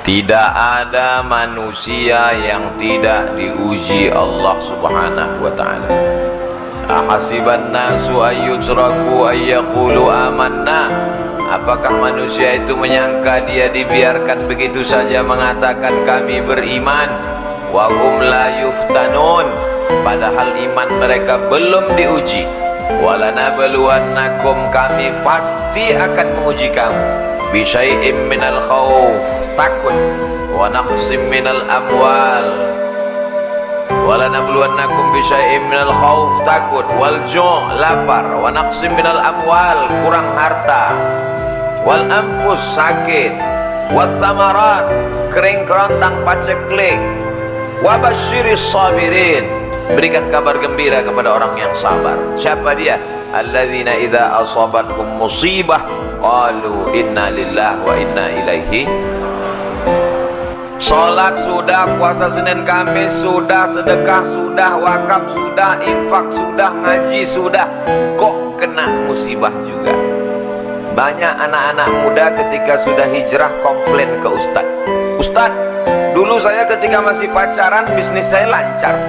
Tidak ada manusia yang tidak diuji Allah Subhanahu wa ta'ala. Ahasiban nasu ayyutraku ayyaqulu amanna. Apakah manusia itu menyangka dia dibiarkan begitu saja mengatakan kami beriman? Wa hum la yuftanun, padahal iman mereka belum diuji. Walanabluwannakum, kami pasti akan menguji kamu bisyai'im minal khauf, takut, wa naqsim minal amwal. Walanabluwannakum bisyai'im minal khauf, takut, wal ju', lapar, wa naqsim minal amwal, kurang harta, wal anfus, sakit, was samarat, kering kerontang paceklik, wa basyiris sabirin, berikan kabar gembira kepada orang yang sabar. Siapa dia? Alladzina idza asabatkum musibah qalu inna lillahi wa inna ilaihi. Salat sudah, puasa Senin Kamis sudah, sedekah sudah, wakaf sudah, infak sudah, ngaji sudah, kok kena musibah juga. Banyak anak-anak muda ketika sudah hijrah komplain ke Ustadz. Ustadz, dulu saya ketika masih pacaran bisnis saya lancar,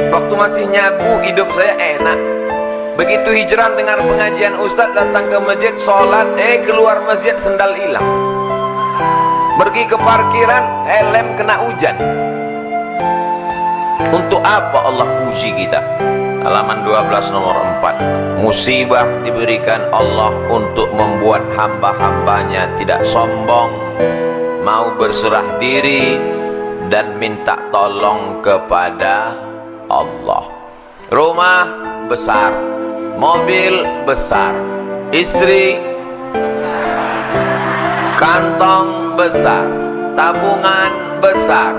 waktu masih nyabu hidup saya enak. Begitu hijrah dengar pengajian Ustadz, datang ke masjid, sholat, keluar masjid sendal hilang. Pergi ke parkiran, helm kena hujan. Untuk apa Allah uji kita? Halaman 12 nomor 4. Musibah diberikan Allah untuk membuat hamba-hambanya tidak sombong, mau berserah diri dan minta tolong kepada Allah. Rumah besar, mobil besar, istri, kantong besar, tabungan besar,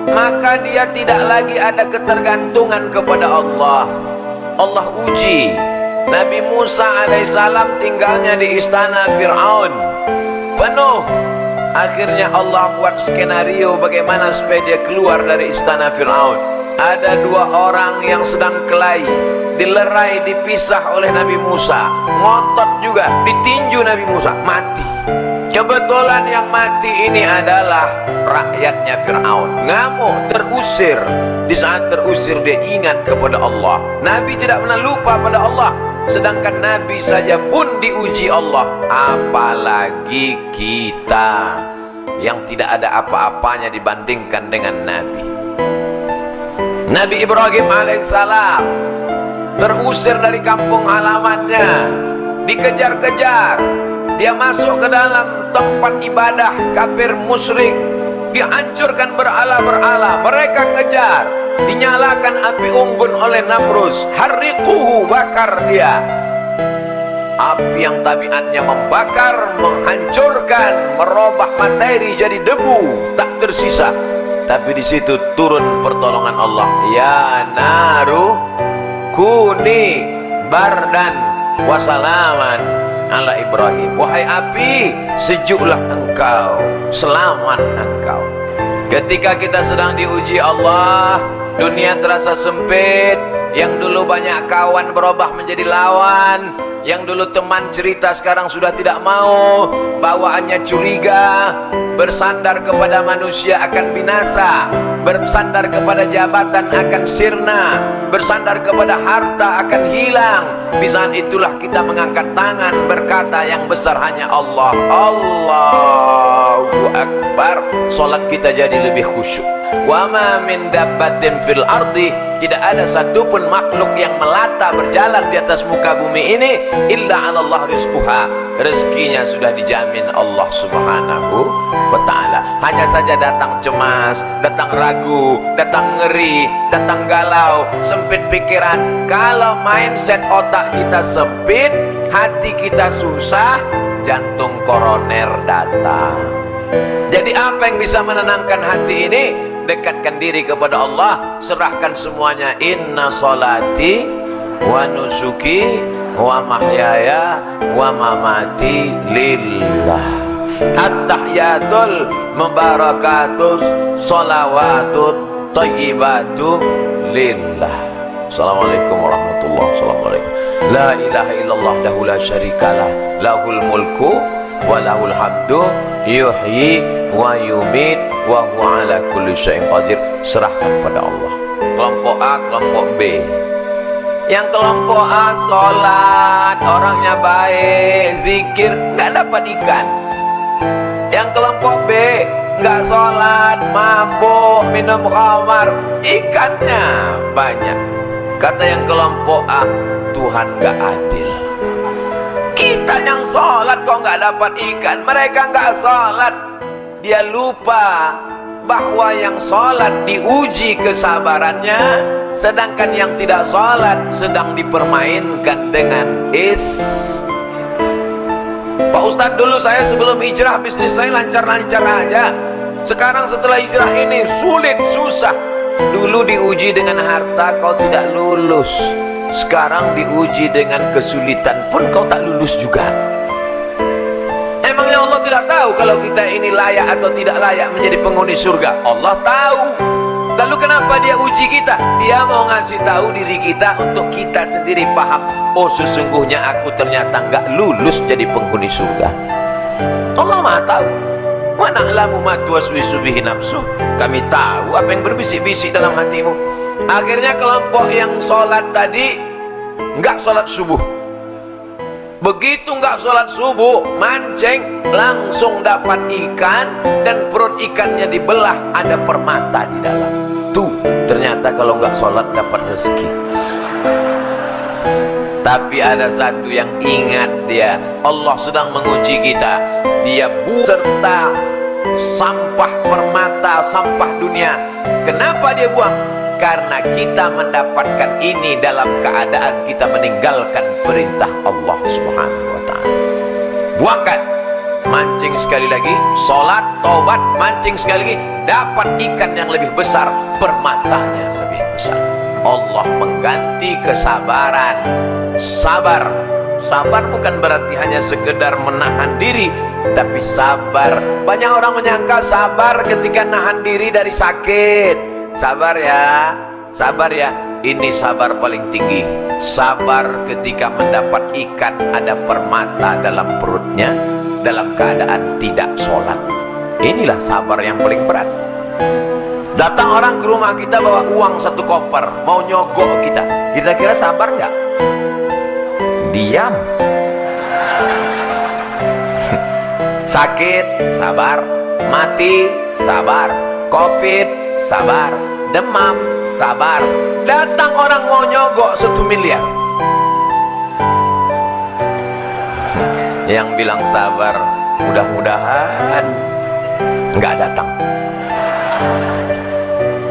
maka dia tidak lagi ada ketergantungan kepada Allah. Allah uji. Nabi Musa alaihissalam tinggalnya di istana Fir'aun, penuh. Akhirnya Allah buat skenario bagaimana supaya dia keluar dari istana Fir'aun. Ada dua orang yang sedang kelahi, dilerai, dipisah oleh Nabi Musa, ngotot juga, ditinju Nabi Musa, mati. Kebetulan yang mati ini adalah rakyatnya Fir'aun. Ngamuk, terusir. Di saat terusir dia ingat kepada Allah. Nabi tidak pernah lupa pada Allah. Sedangkan Nabi saja pun diuji Allah, apalagi kita yang tidak ada apa-apanya dibandingkan dengan Nabi. Nabi Ibrahim alaihissalam terusir dari kampung halamannya, dikejar-kejar. Dia masuk ke dalam tempat ibadah kafir musyrik, dihancurkan berhala-berhala. Mereka kejar, dinyalakan api unggun oleh Namrus, harriquhu, bakar dia. Api yang tabiatnya membakar, menghancurkan, merubah materi jadi debu, tak tersisa. Tapi di situ turun pertolongan Allah. Ya naru kuni bardan wasalaman ala Ibrahim. Wahai api, sejuklah engkau, selamat engkau. Ketika kita sedang diuji Allah, dunia terasa sempit. Yang dulu banyak kawan berubah menjadi lawan. Yang dulu teman cerita sekarang sudah tidak mau. Bawaannya curiga. Bersandar kepada manusia akan binasa, bersandar kepada jabatan akan sirna, bersandar kepada harta akan hilang. Di saat itulah kita mengangkat tangan berkata yang besar hanya Allah. Allahu Akbar. Salat kita jadi lebih khusyuk. Wa ma min dabbatin fil ardi, tidak ada satupun makhluk yang melata berjalan di atas muka bumi ini illa 'ala Allah rizquha. Rezekinya sudah dijamin Allah Subhanahu wa ta'ala. Hanya saja datang cemas, datang ragu, datang ngeri, datang galau, sempit pikiran. Kalau mindset otak kita sempit, hati kita susah, jantung koroner datang. Jadi apa yang bisa menenangkan hati ini? Dekatkan diri kepada Allah, serahkan semuanya. Inna salati wa nusuki wa mahyaya wa mamati lillah. At-tahiyatul mubarakatus salawatut tayyibatu lillah. Assalamualaikum warahmatullahi wabarakatuh. La ilaha illallah dahu la syarikalah, lahul mulku walahul hamdu yuhyi wa yumit wa huwa ala kulli syai'in qadir. Serahkan pada Allah. Kelompok A, kelompok B. Yang kelompok A sholat, orangnya baik, zikir, nggak dapat ikan. Yang kelompok B nggak sholat, mabuk, minum khamar, ikannya banyak. Kata yang kelompok A, Tuhan nggak adil. Kita yang sholat kok nggak dapat ikan, mereka nggak sholat. Dia lupa bahwa yang sholat diuji kesabarannya, sedangkan yang tidak sholat sedang dipermainkan dengan Pak Ustadz, dulu saya sebelum hijrah bisnis saya lancar-lancar aja. Sekarang setelah hijrah ini sulit, susah. Dulu diuji dengan harta, kau tidak lulus. Sekarang diuji dengan kesulitan pun kau tak lulus juga. Emangnya Allah tidak tahu kalau kita ini layak atau tidak layak menjadi penghuni surga? Allah tahu. Lalu kenapa dia uji kita? Dia mau ngasih tahu diri kita untuk kita sendiri paham. Oh, sesungguhnya aku ternyata nggak lulus jadi penghuni surga. Allah Maha tahu. Wa na'lamu ma tuwaswisu bihi nafsuh. Kami tahu apa yang berbisik-bisik dalam hatimu. Akhirnya kelompok yang sholat tadi nggak sholat subuh. Begitu nggak sholat subuh, mancing, langsung dapat ikan, dan perut ikannya dibelah, ada permata di dalam. Tuh, ternyata kalau nggak sholat dapat rezeki. Tapi ada satu yang ingat dia, Allah sedang menguji kita. Dia serta sampah permata, sampah dunia. Kenapa dia buang? Karena kita mendapatkan ini dalam keadaan kita meninggalkan perintah Allah Subhanahu wa ta'ala. Buangkan, mancing sekali lagi, sholat, taubat, mancing sekali lagi, dapat ikan yang lebih besar, permatanya lebih besar. Allah mengganti kesabaran. Sabar, sabar bukan berarti hanya sekedar menahan diri, tapi sabar. Banyak orang menyangka sabar ketika nahan diri dari sakit. Sabar ya, sabar ya. Ini sabar paling tinggi. Sabar ketika mendapat ikan ada permata dalam perutnya, dalam keadaan tidak sholat. Inilah sabar yang paling berat. Datang orang ke rumah kita bawa uang 1 koper, mau nyogok kita. Kita kira sabar nggak? Diam. Sakit, sabar. Mati, sabar. Covid, sabar. Demam, sabar. Datang orang mau nyogok 1 miliar. Yang bilang sabar, mudah-mudahan nggak datang.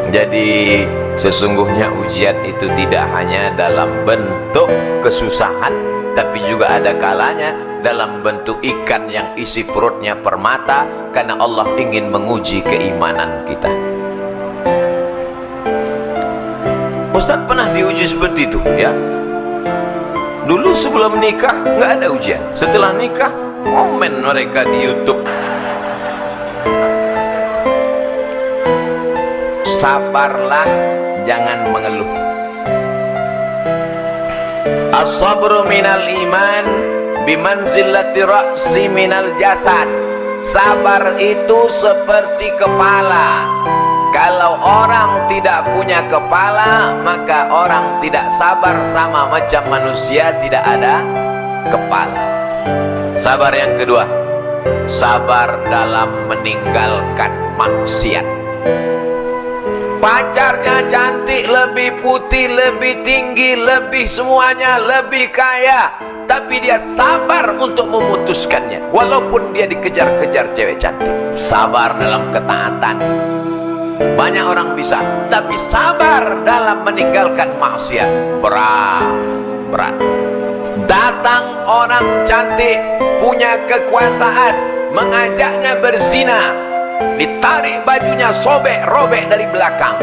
Jadi sesungguhnya ujian itu tidak hanya dalam bentuk kesusahan, tapi juga ada kalanya dalam bentuk ikan yang isi perutnya permata, karena Allah ingin menguji keimanan kita. Ustaz pernah diuji seperti itu ya. Dulu sebelum nikah nggak ada ujian, setelah nikah komen mereka di YouTube. Sabarlah, jangan mengeluh. As-sabru minal iman bimanzilati ra'si minal jasad. Sabar itu seperti kepala. Kalau orang tidak punya kepala, maka orang tidak sabar, sama macam manusia tidak ada kepala. Sabar yang kedua, sabar dalam meninggalkan maksiat. Pacarnya cantik, lebih putih, lebih tinggi, lebih semuanya, lebih kaya, tapi dia sabar untuk memutuskannya walaupun dia dikejar-kejar cewek cantik. Sabar dalam ketaatan. Banyak orang bisa, tapi sabar dalam meninggalkan maksiat berat. Datang orang cantik, punya kekuasaan, mengajaknya berzina, ditarik bajunya, robek dari belakang.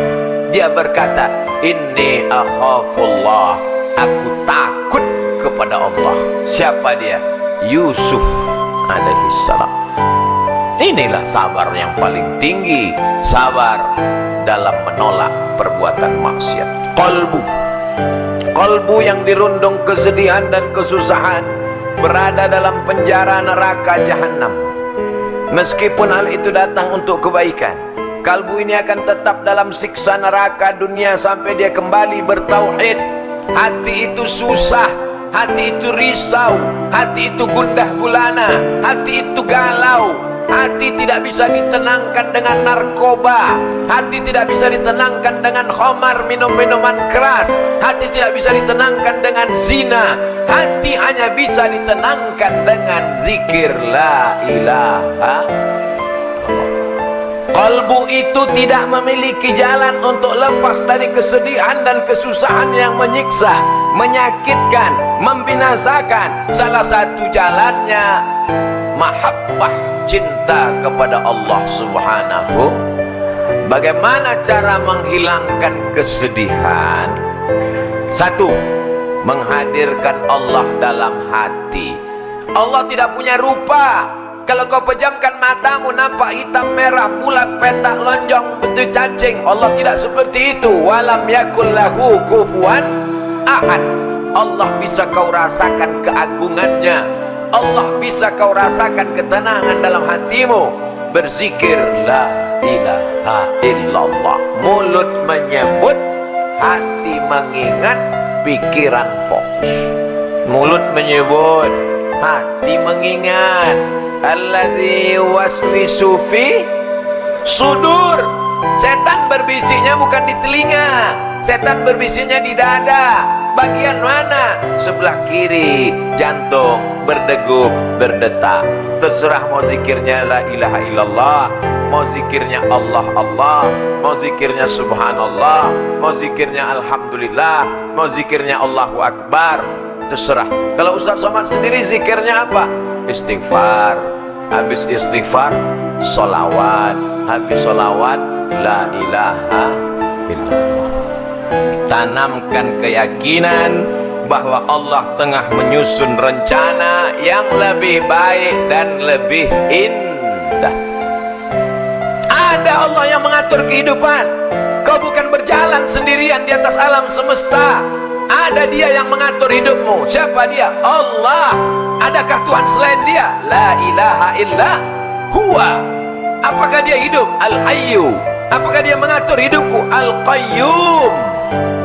Dia berkata, inni akhafullah, aku takut kepada Allah. Siapa dia? Yusuf alaihissalam. Inilah sabar yang paling tinggi, sabar dalam menolak perbuatan maksiat. Qalbu yang dirundung kesedihan dan kesusahan, berada dalam penjara neraka jahanam. Meskipun hal itu datang untuk kebaikan, kalbu ini akan tetap dalam siksa neraka dunia sampai dia kembali bertauhid. Hati itu susah, hati itu risau, hati itu gundah gulana, hati itu galau. Hati tidak bisa ditenangkan dengan narkoba, hati tidak bisa ditenangkan dengan khamar, minum-minuman keras, hati tidak bisa ditenangkan dengan zina. Hati hanya bisa ditenangkan dengan zikir la ilaha. Kalbu itu tidak memiliki jalan untuk lepas dari kesedihan dan kesusahan yang menyiksa, menyakitkan, membinasakan. Salah satu jalannya mahabbah, cinta kepada Allah Subhanahu. Bagaimana cara menghilangkan kesedihan? Satu, menghadirkan Allah dalam hati. Allah tidak punya rupa. Kalau kau pejamkan matamu nampak hitam merah bulat petak lonjong bentuk cacing. Allah tidak seperti itu. Walam yakul lahu kufuwan ahad. Allah bisa kau rasakan keagungannya, Allah bisa kau rasakan ketenangan dalam hatimu. Berzikir la ilaha illallah. Mulut menyebut, hati mengingat, pikiran fokus. Mulut menyebut, hati mengingat. Alladzi waswisu fi sudur. Setan berbisiknya bukan di telinga, setan berbisiknya di dada. Bagian mana? Sebelah kiri jantung berdegup, berdetak. Terserah mau zikirnya la ilaha illallah, mau zikirnya Allah Allah, mau zikirnya subhanallah, mau zikirnya alhamdulillah, mau zikirnya Allahu akbar. Terserah. Kalau Ustaz Somad sendiri zikirnya apa? Istighfar. Habis istighfar solawat, habis solawat la ilaha illallah. Tanamkan keyakinan bahwa Allah tengah menyusun rencana yang lebih baik dan lebih indah. Ada Allah yang mengatur kehidupan. Kau bukan berjalan sendirian di atas alam semesta. Ada Dia yang mengatur hidupmu. Siapa Dia? Allah. Adakah Tuhan selain Dia? La ilaha illa huwa. Apakah Dia hidup? Al-Hayyu. Apakah Dia mengatur hidupku? Al-Qayyum.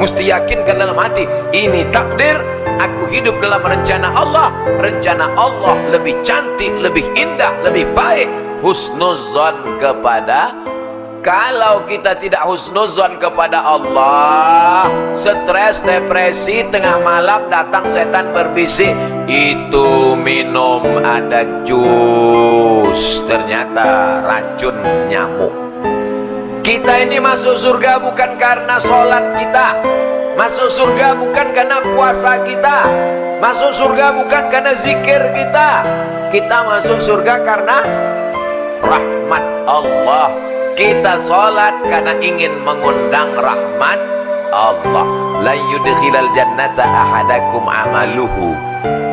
Mesti yakinkan dalam hati, ini takdir, aku hidup dalam rencana Allah. Rencana Allah lebih cantik, lebih indah, lebih baik. Husnuzon kepada. Kalau kita tidak husnuzon kepada Allah, stres, depresi, tengah malam datang setan berbisik, itu minum ada jus, ternyata racun nyamuk. Kita ini masuk surga bukan karena sholat kita, masuk surga bukan karena puasa kita, masuk surga bukan karena zikir kita. Kita masuk surga karena rahmat Allah. Kita sholat karena ingin mengundang rahmat Allah. La yudkhilal jannata ahadakum amaluhu.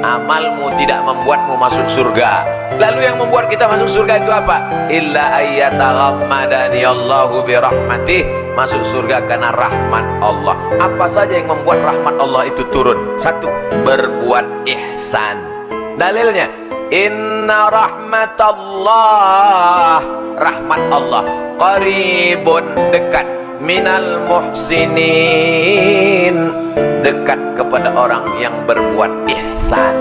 Amalmu tidak membuatmu masuk surga. Lalu yang membuat kita masuk surga itu apa? Illa ayyataghammadani Allahu birahmatih. Masuk surga karena rahmat Allah. Apa saja yang membuat rahmat Allah itu turun? Satu, berbuat ihsan. Dalilnya, inna rahmatallah, rahmat Allah qaribun, dekat, minal muhsinin, dekat kepada orang yang berbuat ihsan.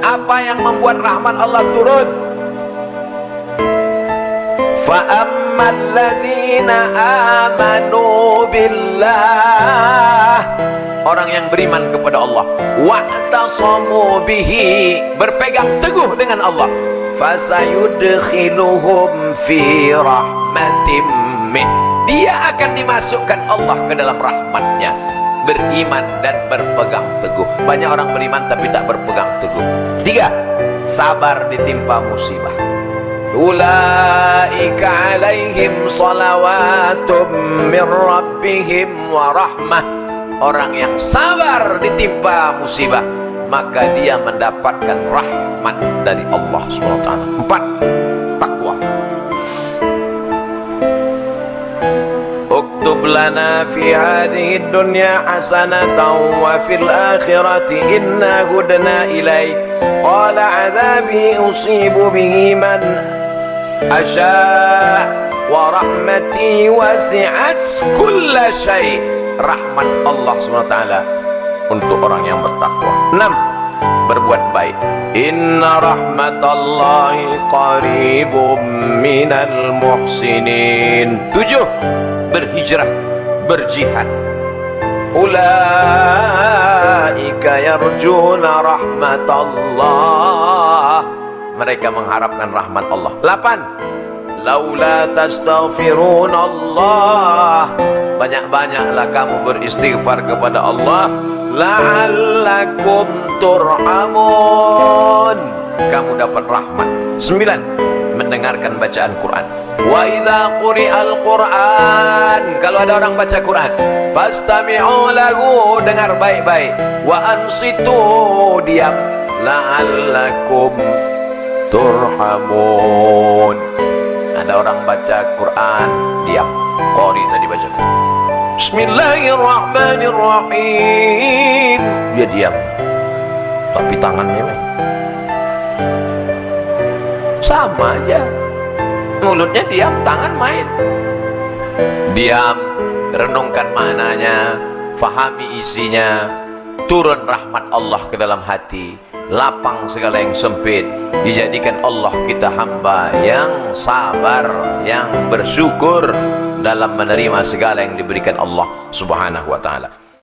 Apa yang membuat rahmat Allah turun? Fa ammal ladzina amanu billah, orang yang beriman kepada Allah, wa'tasamu bihi, berpegang teguh dengan Allah, fasayudkhiluhum fi rahmatim min, dia akan dimasukkan Allah ke dalam rahmatnya. Beriman dan berpegang teguh. Banyak orang beriman tapi tak berpegang teguh. Tiga, sabar ditimpa musibah. Ulaika alaihim salawatum min rabbihim wa rahmah. Orang yang sabar ditimpa musibah, maka dia mendapatkan rahmat dari Allah SWT. Empat, takwa. Uktub lana fi hadhihi dunya hasanatan wa fil akhirati inna hudna ilaik qala adzabi usibu bihi man asya wa rahmati wasi'at kulla syai'. Rahmat Allah SWT untuk orang yang bertakwa. 6. Berbuat baik. Inna rahmatallahi qaribum minal muhsinin. 7. Berhijrah, berjihad. Ulaika yarjuna rahmatallah. Mereka mengharapkan rahmat Allah. 8. Laula tastaghfirunallah. Banyak-banyaklah kamu beristighfar kepada Allah. La'allakum turhamun. Kamu dapat rahmat. 9. Mendengarkan bacaan Quran. Wa idza quri'al Quran. Kalau ada orang baca Quran, fastami'u lahu, dengar baik-baik. Wa ansitu, diam. La'allakum turhamun. Ada orang baca Quran, diam. Qari tadi baca Quran. Bismillahirrahmanirrahim. Dia diam. Tapi tangannya sama aja. Mulutnya diam, tangan main. Diam, renungkan maknanya, fahami isinya, turun rahmat Allah ke dalam hati, lapang segala yang sempit. Dijadikan Allah kita hamba yang sabar, yang bersyukur dalam menerima segala yang diberikan Allah Subhanahu wa ta'ala.